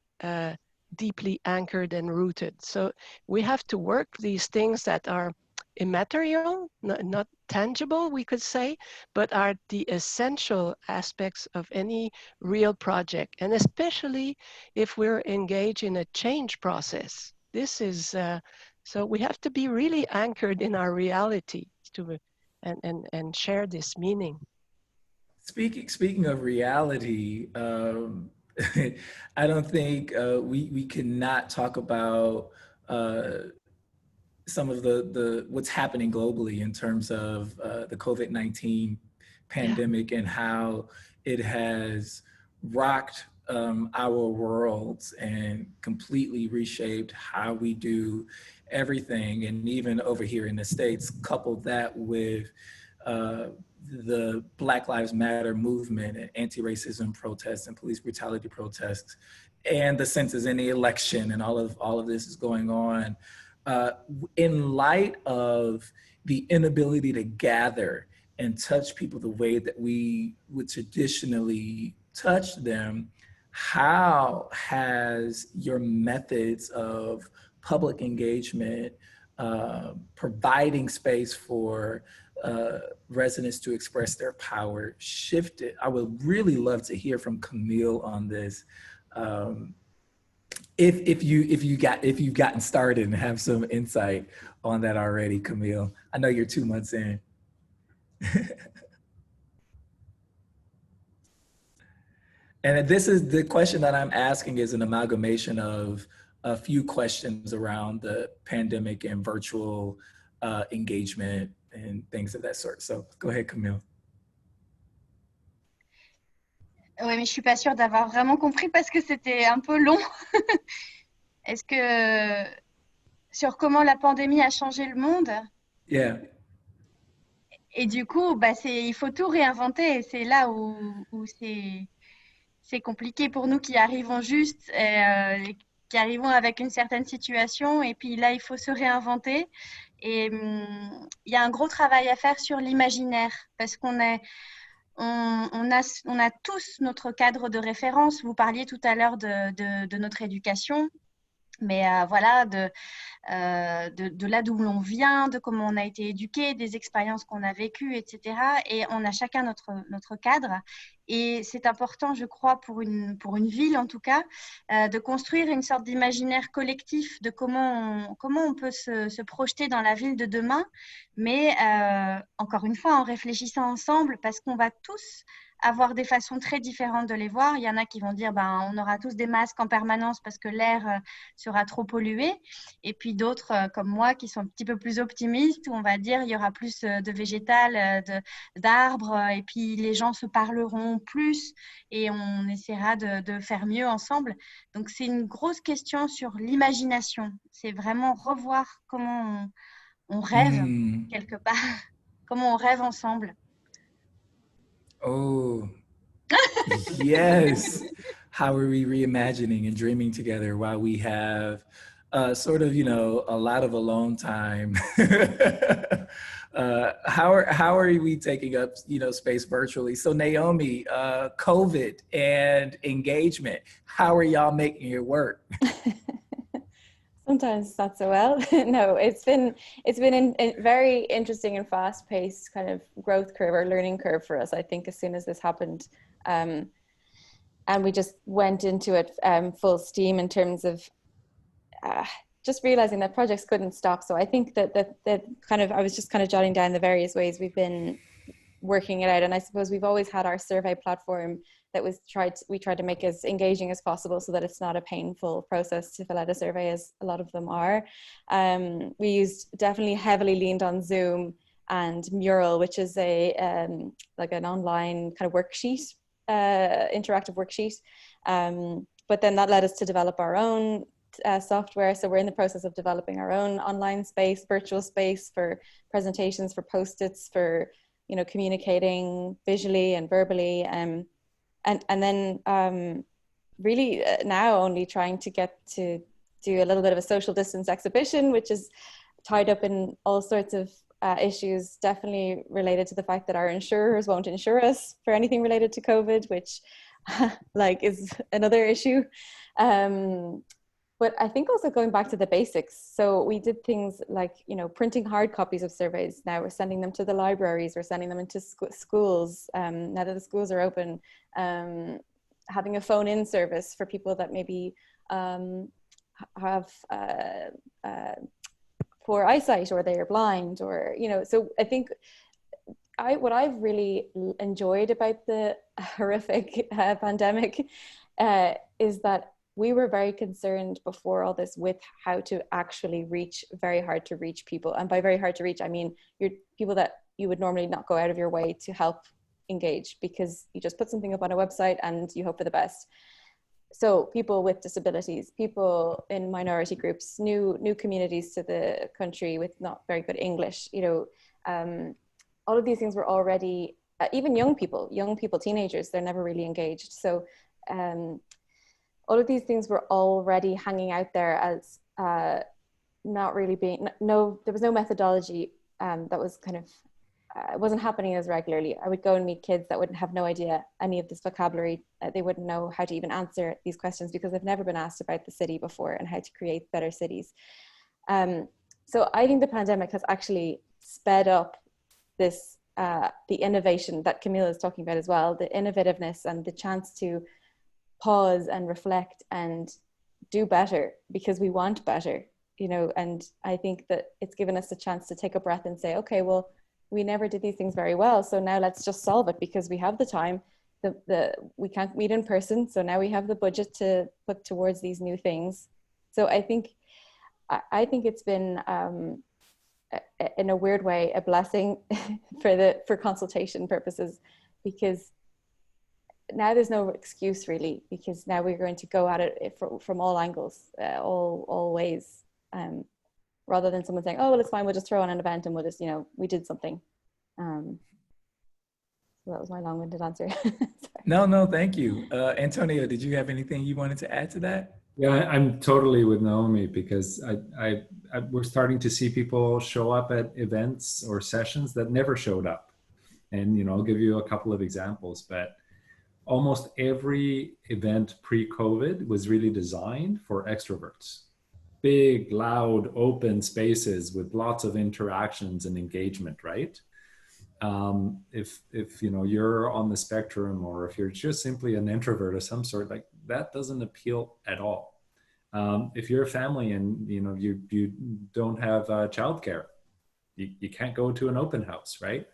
deeply anchored and rooted. So we have to work these things that are immaterial, not tangible, we could say, but are the essential aspects of any real project. And especially if we're engaged in a change process. This is, so we have to be really anchored in our reality and share this meaning. Speaking of reality, I don't think we cannot talk about some of the what's happening globally in terms of the COVID-19 pandemic and how it has rocked our worlds and completely reshaped how we do everything. And even over here in the States, coupled that with the Black Lives Matter movement and anti-racism protests and police brutality protests and the census and the election and all of this is going on. In light of the inability to gather and touch people the way that we would traditionally touch them, how has your methods of public engagement, providing space for residents to express their power shifted? I would really love to hear from Camille on this. If you've gotten started and have some insight on that already, Camille. I know you're 2 months in. And this is the question that I'm asking is an amalgamation of a few questions around the pandemic and virtual engagement and things of that sort. So go ahead, Camille. Oui, mais je suis pas sûre d'avoir vraiment compris parce que c'était un peu long. Est-ce que sur comment la pandémie a changé le monde? Yeah. Et du coup, il faut tout réinventer. C'est là où c'est compliqué pour nous qui arrivons juste, qui arrivons avec une certaine situation. Et puis là, il faut se réinventer. Et il y a un gros travail à faire sur l'imaginaire parce qu'on a tous notre cadre de référence. Vous parliez tout à l'heure de notre éducation, mais voilà, de là d'où l'on vient, de comment on a été éduqué, des expériences qu'on a vécues, etc. Et on a chacun notre cadre. Et c'est important, je crois, pour une ville en tout cas, de construire une sorte d'imaginaire collectif de comment on peut se projeter dans la ville de demain, mais encore une fois, en réfléchissant ensemble, parce qu'on va tous avoir des façons très différentes de les voir. Il y en a qui vont dire on aura tous des masques en permanence parce que l'air sera trop pollué. Et puis d'autres, comme moi, qui sont un petit peu plus optimistes, où on va dire il y aura plus de végétal, d'arbres, et puis les gens se parleront plus et on essaiera de faire mieux ensemble. Donc c'est une grosse question sur l'imagination. C'est vraiment revoir comment on rêve quelque part, comment on rêve ensemble. Oh, yes. How are we reimagining and dreaming together while we have sort of, a lot of alone time? How are we taking up, space virtually? So Naomi, COVID and engagement, how are y'all making it work? Sometimes not so well. No, it's been a very interesting and fast-paced kind of growth curve or learning curve for us. I think as soon as this happened, and we just went into it full steam in terms of just realizing that projects couldn't stop. So I think that I was just kind of jotting down the various ways we've been working it out. And I suppose we've always had our survey platform that we tried to make as engaging as possible so that it's not a painful process to fill out a survey, as a lot of them are. We definitely heavily leaned on Zoom and Mural, which is like an online kind of worksheet, interactive worksheet. But then that led us to develop our own software. So we're in the process of developing our own online space, virtual space for presentations, for post-its, for communicating visually and verbally. And then really now only trying to get to do a little bit of a social distance exhibition, which is tied up in all sorts of issues, definitely related to the fact that our insurers won't insure us for anything related to COVID, which is another issue. But I think also going back to the basics. So we did things like, printing hard copies of surveys. Now we're sending them to the libraries, we're sending them into schools. Now that the schools are open, having a phone-in service for people that maybe have poor eyesight, or they are blind, or, so I think what I've really enjoyed about the horrific pandemic is that we were very concerned before all this with how to actually reach very hard to reach people. And by very hard to reach, I mean people that you would normally not go out of your way to help engage, because you just put something up on a website and you hope for the best. So people with disabilities, people in minority groups, new communities to the country with not very good English, all of these things were already, even young people, teenagers, they're never really engaged. So all of these things were already hanging out there as not really being, there was no methodology that was kind of, it wasn't happening as regularly. I would go and meet kids that wouldn't have no idea any of this vocabulary. They wouldn't know how to even answer these questions because they've never been asked about the city before and how to create better cities. So I think the pandemic has actually sped up this, the innovation that Camille is talking about as well, the innovativeness and the chance to pause and reflect and do better because we want better, and I think that it's given us a chance to take a breath and say, okay, well, we never did these things very well, so now let's just solve it because we have the time. We can't meet in person, so now we have the budget to put towards these new things. So I think it's been in a weird way a blessing for consultation purposes, because now there's no excuse really, because now we're going to go at it from all angles, all ways, rather than someone saying, oh, well, it's fine, we'll just throw on an event and we'll just, we did something. So that was my long-winded answer. No, thank you. Antonio, did you have anything you wanted to add to that? Yeah, I'm totally with Naomi, because we're starting to see people show up at events or sessions that never showed up. And, I'll give you a couple of examples, but almost every event pre-COVID was really designed for extroverts. Big, loud, open spaces with lots of interactions and engagement, right? If you know, you're on the spectrum, or if you're just simply an introvert of some sort, like that doesn't appeal at all. If you're a family and you know you don't have childcare, you can't go to an open house, right?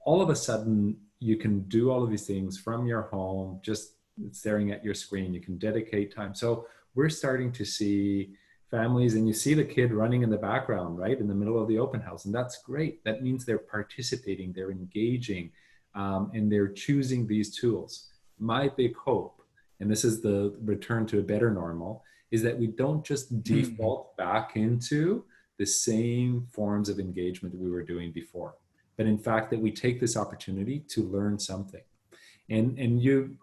All of a sudden, you can do all of these things from your home, just staring at your screen. You can dedicate time. So we're starting to see families, and you see the kid running in the background, right, in the middle of the open house, and that's great. That means they're participating, they're engaging, and they're choosing these tools. My big hope, and this is the return to a better normal, is that we don't just default back into the same forms of engagement that we were doing before, but in fact that we take this opportunity to learn something. And you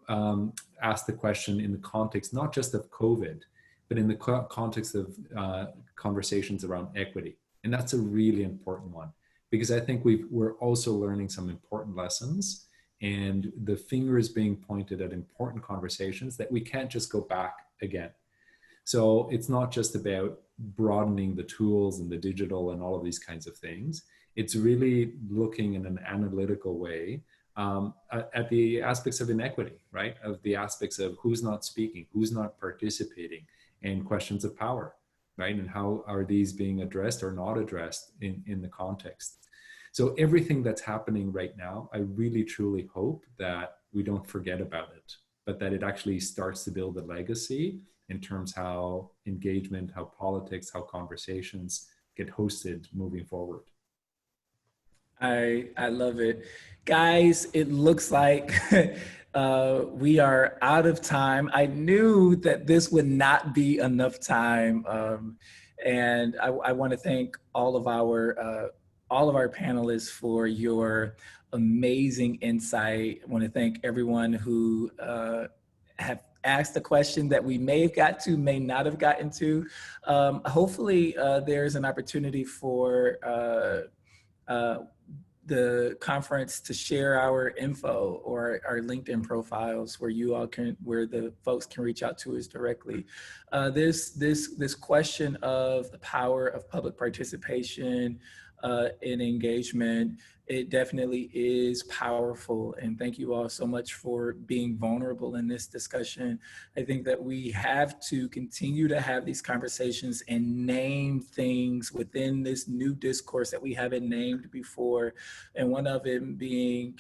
asked the question in the context not just of COVID, but in the context of conversations around equity. And that's a really important one, because I think we're also learning some important lessons, and the finger is being pointed at important conversations that we can't just go back again. So it's not just about broadening the tools and the digital and all of these kinds of things. It's really looking in an analytical way at the aspects of inequity, right? Of the aspects of who's not speaking, who's not participating, and questions of power, right? And how are these being addressed or not addressed in the context? So everything that's happening right now, I really truly hope that we don't forget about it, but that it actually starts to build a legacy in terms how engagement, how politics, how conversations get hosted moving forward. I love it. Guys, it looks like we are out of time. I knew that this would not be enough time. And I want to thank all of our panelists for your amazing insight. I want to thank everyone who have asked a question that we may have got to, may not have gotten to. Hopefully there's an opportunity for the conference to share our info or our LinkedIn profiles where where the folks can reach out to us directly. This question of the power of public participation in engagement, it definitely is powerful. And thank you all so much for being vulnerable in this discussion. I think that we have to continue to have these conversations and name things within this new discourse that we haven't named before. And one of them being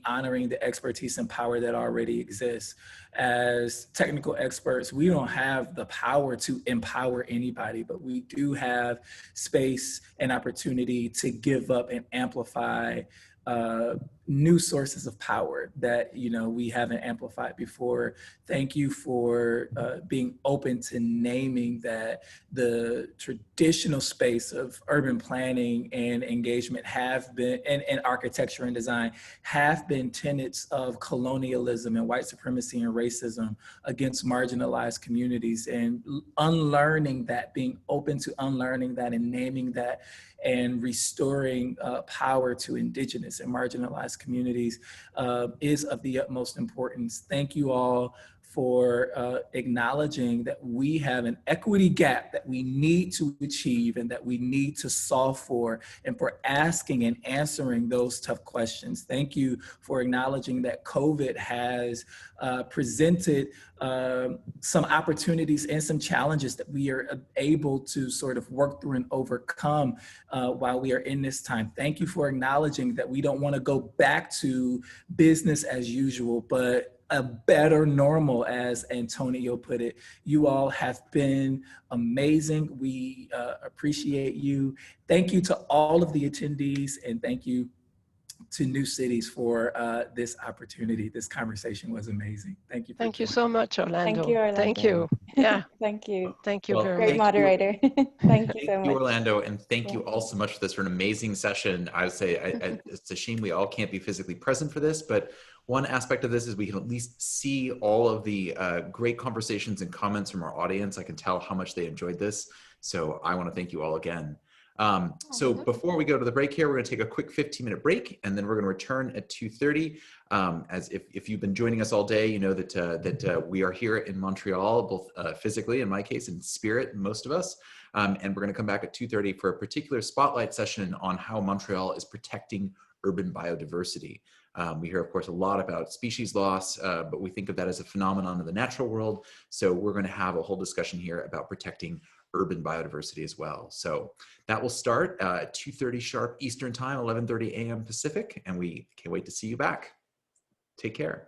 honoring the expertise and power that already exists. As technical experts, we don't have the power to empower anybody, but we do have space and opportunity to give up and amplify new sources of power that, you know, we haven't amplified before. Thank you for being open to naming that the traditional space of urban planning and engagement have been, and architecture and design, have been tenets of colonialism and white supremacy and racism against marginalized communities. And unlearning that, being open to unlearning that and naming that, and restoring power to indigenous and marginalized communities is of the utmost importance. Thank you all for acknowledging that we have an equity gap that we need to achieve and that we need to solve for, and for asking and answering those tough questions. Thank you for acknowledging that COVID has presented some opportunities and some challenges that we are able to sort of work through and overcome while we are in this time. Thank you for acknowledging that we don't want to go back to business as usual, but a better normal, as Antonio put it. You all have been amazing. We appreciate you. Thank you to all of the attendees, and thank you to New Cities for this opportunity. This conversation was amazing. Thank you. Thank you so much, Orlando. Thank you, Orlando. Thank you. Yeah. Thank you. Thank you Well, very much. Great moderator. Thank you so much. Orlando, and thank you all so much for this, for an amazing session. I would say it's a shame we all can't be physically present for this, but one aspect of this is we can at least see all of the great conversations and comments from our audience. I can tell how much they enjoyed this. So I want to thank you all again. So before we go to the break here, we're going to take a quick 15-minute break, and then we're going to return at 2:30. As if you've been joining us all day, you know that we are here in Montreal, both physically, in my case, in spirit, most of us. And we're going to come back at 2:30 for a particular spotlight session on how Montreal is protecting urban biodiversity. We hear, of course, a lot about species loss, but we think of that as a phenomenon of the natural world. So we're going to have a whole discussion here about protecting urban biodiversity as well. So that will start at 2:30 sharp Eastern Time, 11:30 a.m. Pacific, and we can't wait to see you back. Take care.